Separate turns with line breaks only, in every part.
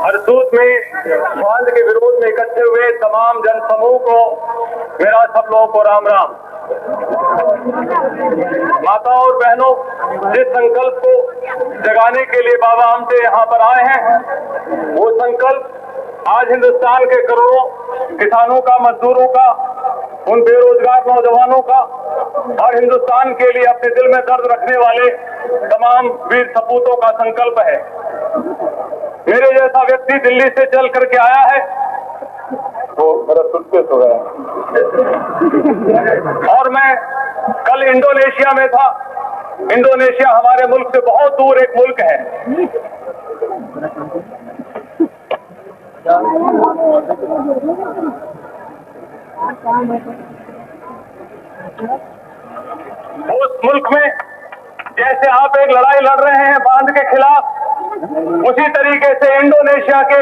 हरसूद में बांध के विरोध में इकट्ठे हुए तमाम जनसमूह को मेरा सब लोगों को राम राम। माता और बहनों, जिस संकल्प को जगाने के लिए बाबा हमसे यहाँ पर आए हैं, वो संकल्प आज हिंदुस्तान के करोड़ों किसानों का, मजदूरों का, उन बेरोजगार नौजवानों का और हिंदुस्तान के लिए अपने दिल में दर्द रखने वाले तमाम वीर सपूतों का संकल्प है। मेरे जैसा व्यक्ति दिल्ली से चल करके आया है, वो मेरा सुनते तो है, और मैं कल इंडोनेशिया में था। इंडोनेशिया हमारे मुल्क से बहुत दूर एक मुल्क है। उस मुल्क में जैसे आप एक लड़ाई लड़ रहे हैं बांध के खिलाफ, उसी तरीके से इंडोनेशिया के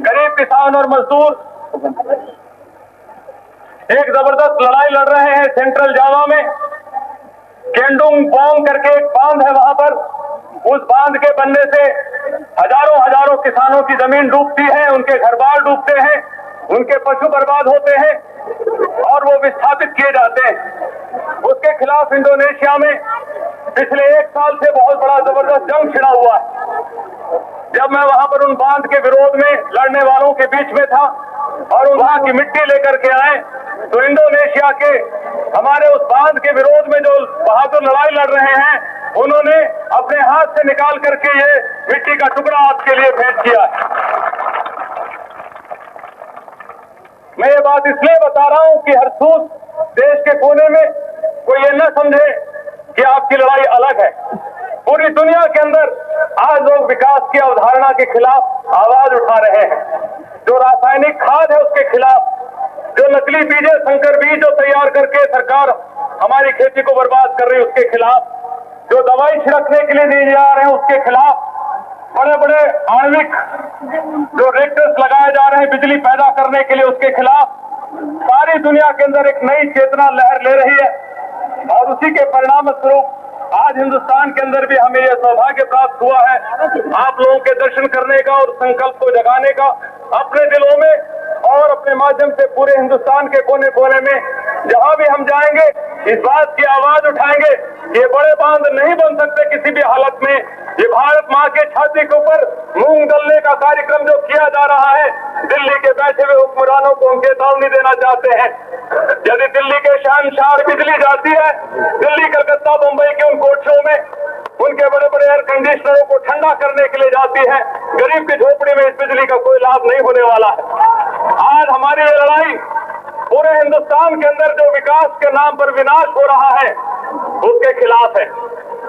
गरीब किसान और मजदूर एक जबरदस्त लड़ाई लड़ रहे हैं। सेंट्रल जावा में केंडुंग बोंग करके एक बांध है, वहां पर उस बांध के बनने से हजारों हजारों किसानों की जमीन डूबती है, उनके घर बार डूबते हैं, उनके पशु बर्बाद होते हैं और वो विस्थापित किए जाते हैं। उसके खिलाफ इंडोनेशिया में पिछले 1 साल से बहुत बड़ा जबरदस्त जंग छिड़ा हुआ है। जब मैं वहां पर उन बांध के विरोध में लड़ने वालों के बीच में था और वहां की मिट्टी लेकर के आए, तो इंडोनेशिया के हमारे उस बांध के विरोध में जो बहादुर लड़ाई लड़ रहे हैं, उन्होंने अपने हाथ से निकाल करके ये मिट्टी का टुकड़ा आपके लिए भेंट किया है। मैं ये बात इसलिए बता रहा हूं कि हरसूद देश के कोने में कोई ये न समझे कि आपकी लड़ाई अलग है। पूरी दुनिया के अंदर आज लोग विकास की अवधारणा के खिलाफ आवाज उठा रहे हैं। जो रासायनिक खाद है उसके खिलाफ, जो नकली बीज, संकर बीज जो तैयार करके सरकार हमारी खेती को बर्बाद कर रही है उसके खिलाफ, जो दवाई छिड़कने के लिए दिए जा रहे हैं उसके खिलाफ, बड़े बड़े आणविक जो रिएक्टर्स लगाए जा रहे हैं बिजली पैदा करने के लिए उसके खिलाफ सारी दुनिया के अंदर एक नई चेतना लहर ले रही है। और उसी के परिणाम स्वरूप आज हिंदुस्तान के अंदर भी हमें यह सौभाग्य प्राप्त हुआ है आप लोगों के दर्शन करने का और संकल्प को जगाने का। अपने दिलों में और अपने माध्यम से पूरे हिंदुस्तान के कोने कोने में जहां भी हम जाएंगे इस बात की आवाज उठाएंगे, ये बड़े बांध नहीं बन सकते किसी भी हालत में। ये भारत माँ के छाती के ऊपर मूंग दलने का कार्यक्रम जो किया जा रहा है, दिल्ली के बैठे हुए हुक्मरानों को हम चेतावनी देना चाहते हैं। यदि दिल्ली के शहंशाह बिजली जाती है, दिल्ली, कलकत्ता, मुंबई के उन कोठरियों में उनके बड़े बड़े एयर कंडीशनरों को ठंडा करने के लिए जाती है, गरीब की झोपड़ी में इस बिजली का कोई लाभ नहीं होने वाला है। आज हमारी ये लड़ाई पूरे हिंदुस्तान के अंदर जो विकास के नाम पर विनाश हो रहा है उसके खिलाफ है।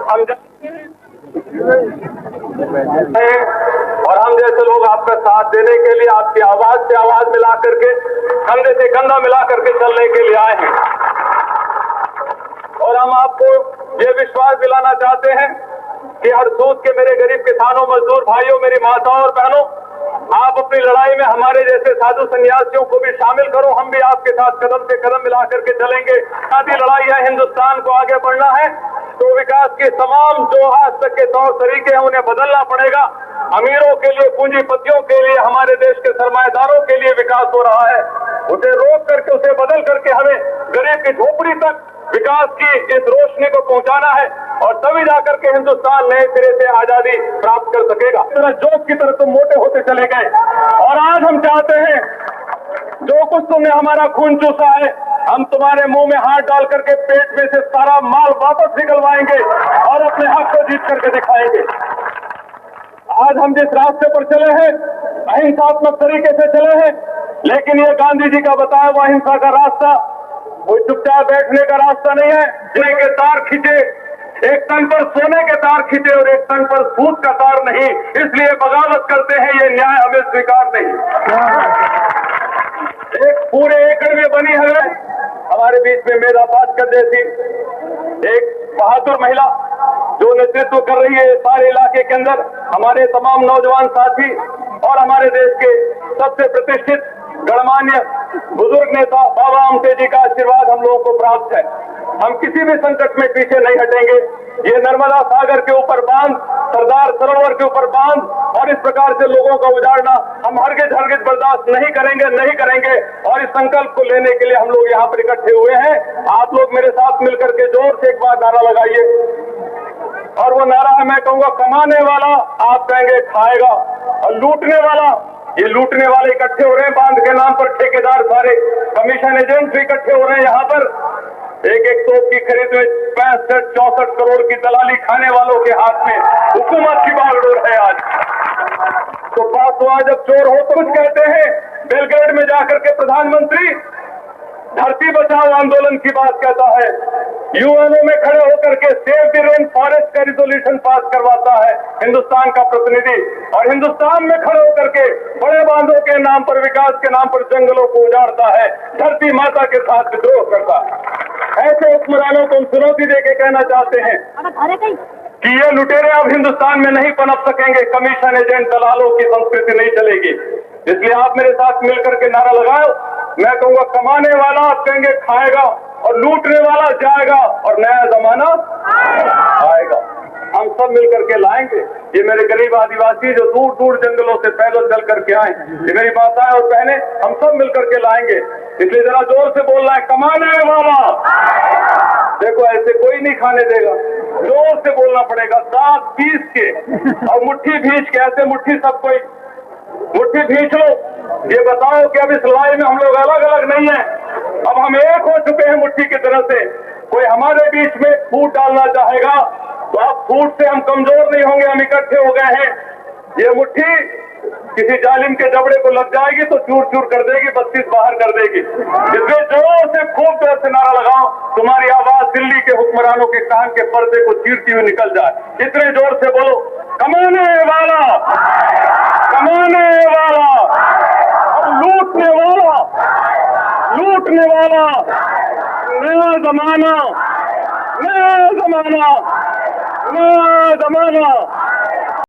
हम और हम जैसे लोग आपका साथ देने के लिए, आपकी आवाज से आवाज मिला करके, कंधे से कंधा मिला करके चलने के लिए आए हैं। और हम आपको ये विश्वास दिलाना चाहते हैं कि हरसूद के मेरे गरीब किसानों, मजदूर भाइयों, मेरी माताओं और बहनों, आप अपनी लड़ाई में हमारे जैसे साधु सन्यासियों को भी शामिल करो। हम भी आपके साथ कदम से कदम मिला करके चलेंगे। आदि लड़ाई है, हिंदुस्तान को आगे बढ़ना है तो विकास के तमाम जो आज तक के तौर तरीके हैं उन्हें बदलना पड़ेगा। अमीरों के लिए, पूंजीपतियों के लिए, हमारे देश के सरमाएदारों के लिए विकास हो रहा है, उसे रोक करके, उसे बदल करके हमें गरीब की झोपड़ी तक विकास की इस रोशनी को पहुंचाना है और तभी जाकर के हिंदुस्तान नए सिरे से आजादी प्राप्त कर सकेगा। तरह जोक की तरह तुम मोटे होते चले गए और आज हम चाहते हैं जो कुछ तुमने हमारा खून चूसा है, हम तुम्हारे मुंह में हाथ डाल करके पेट में से सारा माल वापस निकलवाएंगे और अपने हक को जीत करके दिखाएंगे। आज हम जिस रास्ते पर चले हैं, अहिंसात्मक तरीके से चले हैं, लेकिन ये गांधी जी का बताया हुआ अहिंसा का रास्ता कोई चुपचाप बैठने का रास्ता नहीं है। सोने के तार खींचे, एक तन पर सोने के तार खींचे और एक तन पर सूद का तार नहीं, इसलिए बगावत करते हैं, ये न्याय हमें स्वीकार नहीं। एक पूरे एकड़ में बनी है हमारे बीच में मेधा पाटकर जैसी एक बहादुर महिला जो नेतृत्व कर रही है सारे इलाके के अंदर। हमारे तमाम नौजवान साथी और हमारे देश के सबसे प्रतिष्ठित गणमान्य बुजुर्ग नेता बाबा आमटे जी का आशीर्वाद हम लोगों को प्राप्त है। हम किसी भी संकट में पीछे नहीं हटेंगे। ये नर्मदा सागर के ऊपर बांध, सरदार सरोवर के ऊपर बांध और इस प्रकार से लोगों का उजाड़ना हम हरगिज बर्दाश्त नहीं करेंगे। और इस संकल्प को लेने के लिए हम लोग यहाँ पर इकट्ठे हुए हैं। आप लोग मेरे साथ मिलकर के जोर से एक बार नारा लगाइए, और वो नारा है, मैं कहूंगा कमाने वाला, आप कहेंगे खाएगा, और लूटने वाला, ये लूटने वाले इकट्ठे हो रहे हैं बांध के नाम पर, ठेकेदार सारे कमीशन एजेंट भी इकट्ठे हो रहे हैं यहाँ पर। एक तोप की खरीद में 65-64 करोड़ की दलाली खाने वालों के हाथ में हुकूमत की बागडोर है आज। तो बात हुआ, जब चोर हो तो कुछ कहते हैं। बेलग्रेड में जाकर के प्रधानमंत्री धरती बचाओ आंदोलन की बात कहता है, यूएनओ में खड़े होकर के सेव द रेन फॉरेस्ट का रिजोल्यूशन पास करवाता है हिंदुस्तान का प्रतिनिधि, और हिंदुस्तान में खड़े होकर के बड़े बांधों के नाम पर, विकास के नाम पर जंगलों को उजाड़ता है, धरती माता के साथ विद्रोह करता है। ऐसे हुक्मरानों को हम चुनौती देके कहना चाहते हैं कि ये लुटेरे अब हिंदुस्तान में नहीं पनप सकेंगे, कमीशन एजेंट दलालों की संस्कृति नहीं चलेगी। इसलिए आप मेरे साथ मिलकर के नारा लगाओ, मैं कहूंगा कमाने वाला, आप कहेंगे खाएगा, और लूटने वाला जाएगा, और नया जमाना आएगा। हम सब मिलकर के लाएंगे। ये मेरे गरीब आदिवासी जो दूर दूर जंगलों से पैदल चल करके आए, ये मेरी माताएं और बहनें, हम सब मिलकर के लाएंगे। इसलिए जरा जोर से बोलना है, कमाने वाला। देखो ऐसे कोई नहीं खाने देगा, जोर से बोलना पड़ेगा, दांत पीस के और मुट्ठी भींच के, ऐसे मुट्ठी सब कोई मुट्ठी भींच लो। ये बताओ कि अब इस लड़ाई में हम लोग अलग अलग नहीं है, अब हम एक हो चुके हैं मुट्ठी की तरह से। कोई हमारे बीच में फूट डालना चाहेगा तो अब फूट से हम कमजोर नहीं होंगे, हम इकट्ठे हो गए हैं। ये मुट्ठी किसी जालिम के जबड़े को लग जाएगी तो चूर चूर कर देगी, 32 बाहर कर देगी। इसलिए जोर से, खूब जोर से नारा लगाओ, तुम्हारी आवाज दिल्ली के हुक्मरानों के कान के पर्दे को चीरती हुई निकल जाए। इतने जोर से बोलो, कमाने वाला, कमाने वाला, अब लूटने वाला, लूटने वाला, नया जमाना, नया जमाना, नया जमाना।